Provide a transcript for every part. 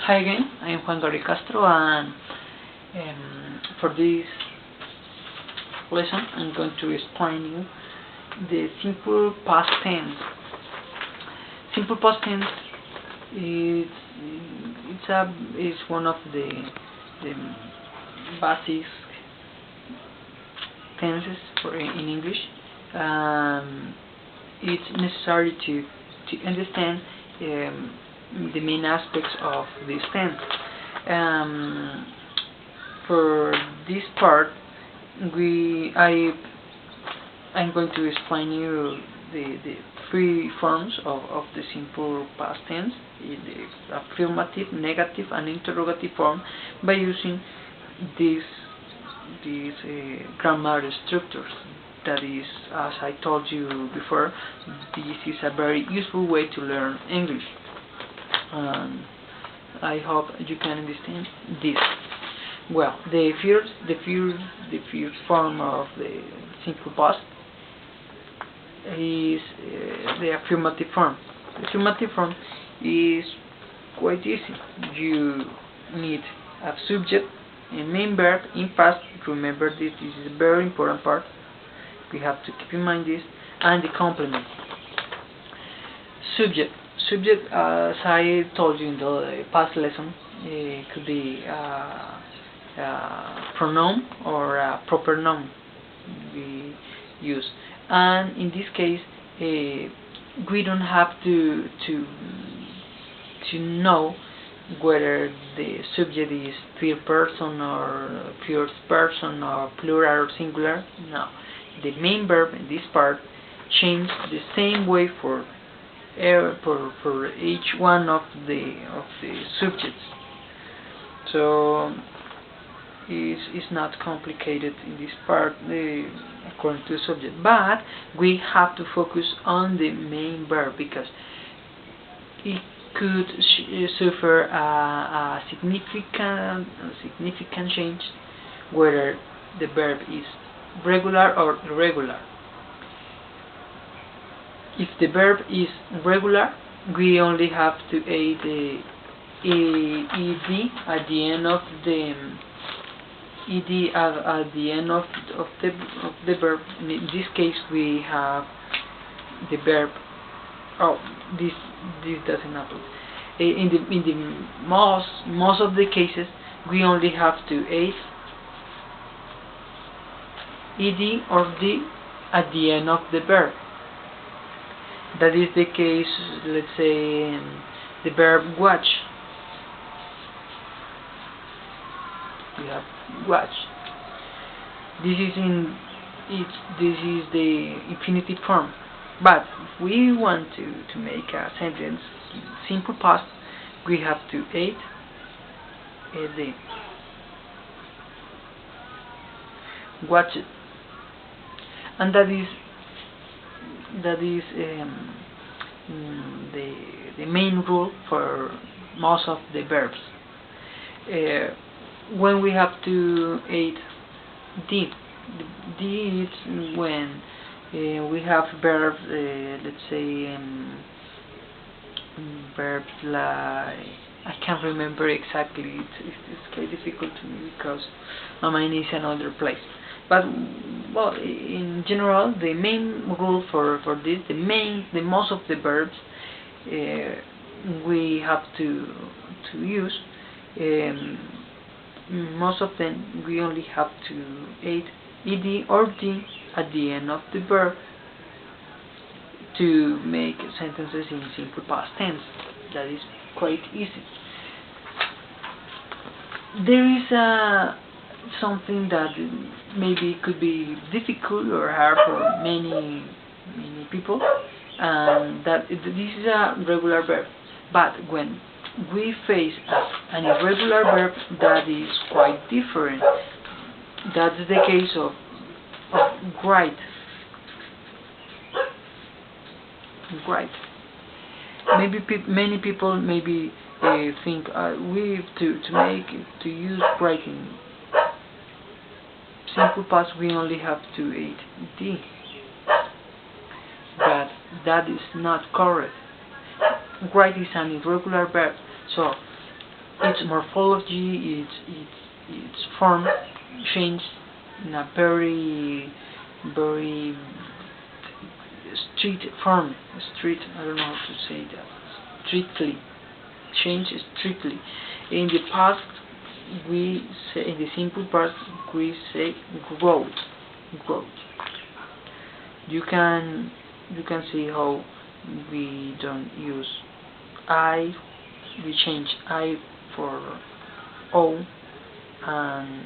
Hi again, I am Juan Gabriel Castro, and for this lesson I'm going to explain you the simple past tense. Simple past tense is one of the basic tenses in English. It's necessary to understand the main aspects of this tense. For this part, I'm going to explain you the three forms of the simple past tense: the affirmative, negative, and interrogative form, by using these grammar structures. That is, as I told you before, this is a very useful way to learn English. I hope you can understand this. Well, the first form of the simple past is the affirmative form. The affirmative form is quite easy. You need a subject, a main verb in past. Remember this is a very important part. We have to keep in mind this, and the complement. Subject, as I told you in the past lesson, could be a pronoun or a proper noun we use. And in this case, we don't have to know whether the subject is third person or first person or plural or singular. No, the main verb in this part changes the same way for each one of the subjects. So it's not complicated in this part according to the subject, but we have to focus on the main verb because it could suffer a significant change whether the verb is regular or irregular. If the verb is regular, we only have to add the ed at the end of the verb. In this case, we have the verb. Oh, this doesn't happen. In the most of the cases, we only have to add ed or d at the end of the verb. That is the case, let's say, the verb watch. We have watch. This is the infinitive form. But if we want to make a sentence simple past, we have to add the watch it, and that is the main rule for most of the verbs. When we have to add d is when we have verbs, let's say verbs like, I can't remember exactly, it's quite difficult to me because my mind is in another place. But well, in general, the main rule for this, the most of the verbs we have to use, most of them we only have to add ed or d at the end of the verb to make sentences in simple past tense. That is quite easy. There is something that maybe could be difficult or hard for many people, and that this is a regular verb. But when we face an irregular verb, that is quite different. That's the case of write. Maybe many people maybe think we to use writing simple past we only have to add d, but that is not correct. Write is an irregular verb, so its morphology, its form changed in a very street form. Street, I don't know how to say that. Strictly, change strictly. In the past, we say, in the simple past, we say growth. Growth. You can see how we don't use I. We change I for O, and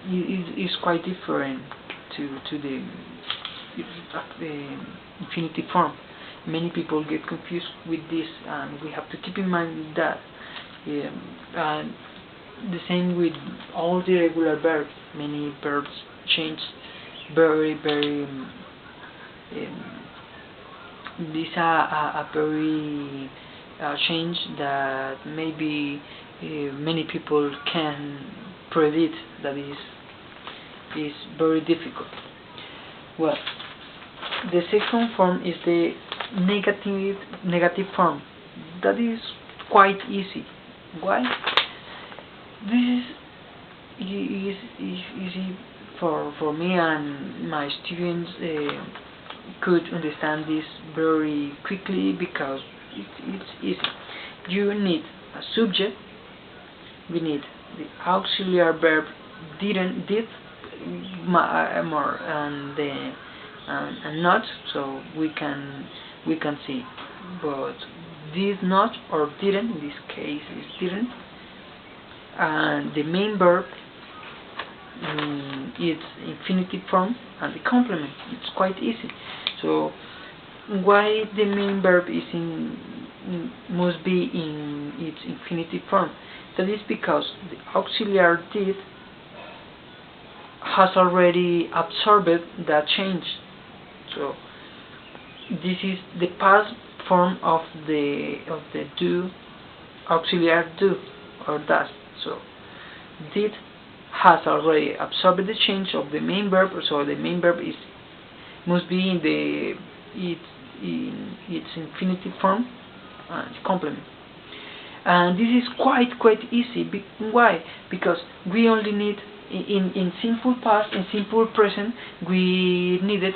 it's quite different to the infinitive form. Many people get confused with this, and we have to keep in mind that. And the same with all the regular verbs. Many verbs change very this a very change that maybe many people can predict. That is very difficult. Well, the second form is the negative form. That is quite easy. Why? This is easy for me, and my students could understand this very quickly because it's easy. You need a subject, we need the auxiliary verb didn't, did, more, and not, so we can see. But did not or didn't, in this case is didn't, and the main verb it's infinitive form, and the complement. It's quite easy. So why the main verb is must be in its infinitive form? That is because the auxiliary did has already absorbed that change. So this is the past form of the do, auxiliary do or does. So did has already absorbed the change of the main verb, so the main verb must be in its infinitive form and complement. And this is quite easy. Why? Because we only need in simple past and simple present we need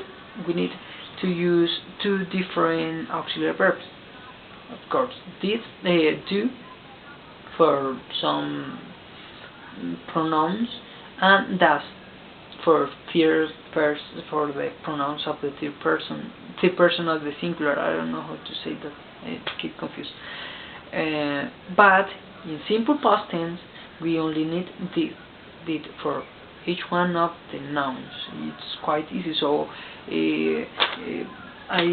to use two different auxiliary verbs. Of course, did do for some pronouns, and does for the pronouns of the third person of the singular. I don't know how to say that. I keep confused. But in simple past tense, we only need did for each one of the nouns. It's quite easy. So I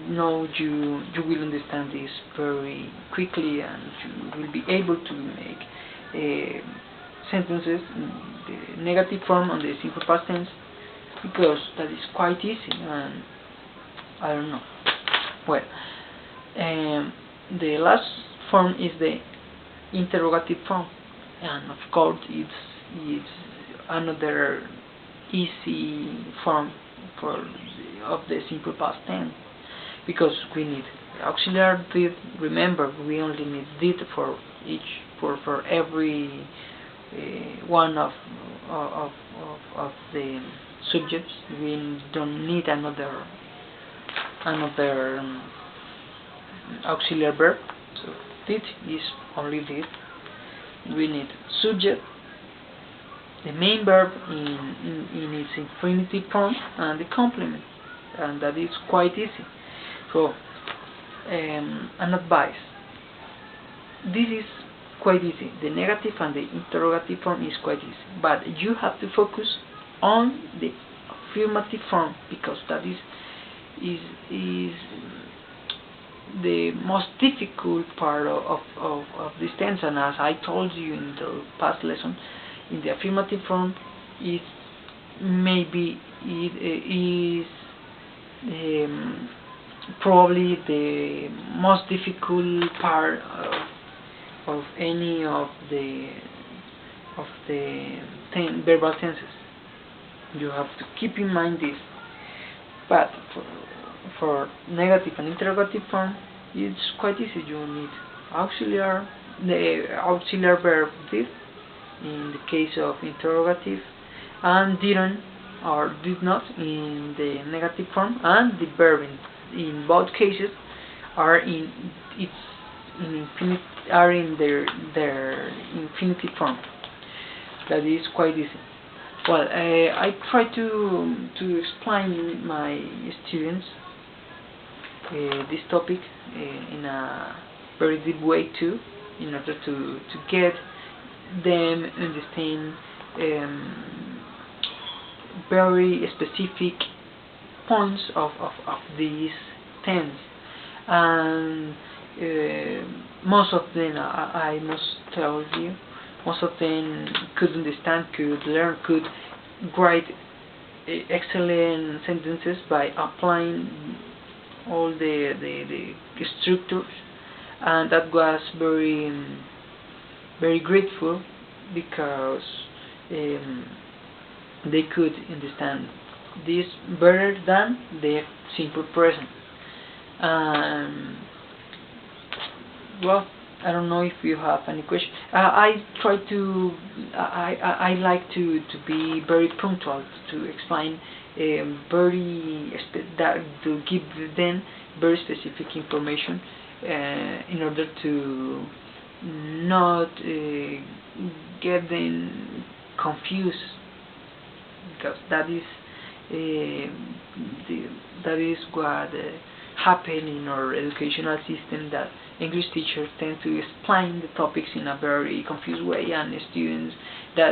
know you will understand this very quickly, and you will be able to make sentences in the negative form on the simple past tense, because that is quite easy. And I don't know. Well, the last form is the interrogative form, and of course it's another easy form of the simple past tense, because we need auxiliary did. Remember, we only need did for every one of the subjects. We don't need another auxiliary verb. So did is only did. We need subject, the main verb in its infinitive form, and the complement, and that is quite easy. So an advice: this is quite easy. The negative and the interrogative form is quite easy, but you have to focus on the affirmative form, because that is the most difficult part of this tense. And as I told you in the past lesson, in the affirmative form, it is probably the most difficult part of any of the verbal tenses. You have to keep in mind this. But for negative and interrogative form, it's quite easy. You need auxiliary the auxiliary verb did in the case of interrogative, and didn't or did not in the negative form, and the verb in both cases are in their infinitive form. That is quite easy. Well, I try to explain my students this topic in a very deep way too, in order to get them understand very specific points of these tense. And most of them, I must tell you, most of them could understand, could learn, could write excellent sentences by applying all the structures, and that was very grateful, because they could understand this better than the simple present. Well, I don't know if you have any question. I try to I like to be very punctual, to explain to give them very specific information in order to not get them confused, because that is that is what happen in our educational system, that English teachers tend to explain the topics in a very confused way, and students that